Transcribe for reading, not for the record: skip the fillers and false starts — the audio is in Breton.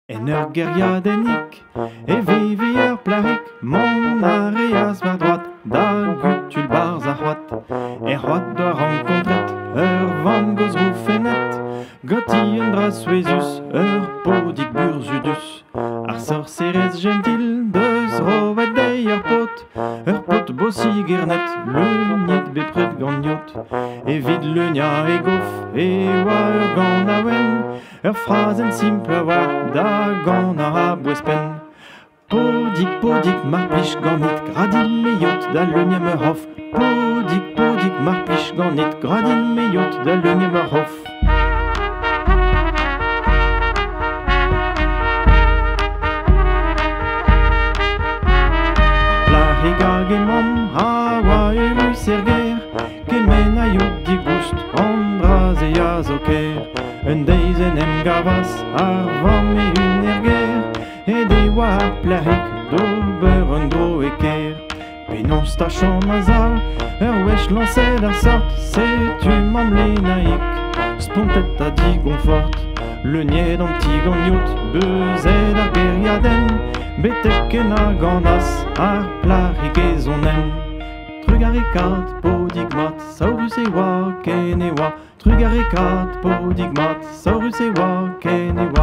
En ur geriadennik, e vivi ur plarik, mon areas war droat, da gutul barz a c'hoat. E c'hoat doa renkontret, ur van goz roufennet, goti un dra souezus, ur podik burzudus. Ar sorcerez gentil, deus roet dei ur pot bossig ernet, leuniet bepred ganniot. Evit leunia e gof, e oa ur gant a wen, ur frazen simple war, da gant a bouespen. Podik, mar plij ganit, gradin meiot da leunia me hof. Podik, mar plij ganit, gradin meiot da leunia me hof. Hag emañ a oa erus er ger, kemen a yod digoust an braz e a zo ker. Un deizen em gavas ar vamm e un er ger, e de oa ar plarik d'ober un dro e ker. Penon stachon a zao, ur wech lancet ar sort, setu mam lenaik, spontet a digonfort. Leuniet an tigoniot, beuzet ar geriaden, betek en a gandas ar plarik ezonen. Trugarekat podigmat, saurus e oa ken e oa. Trugarekat podigmat, saurus e oa ken e oa.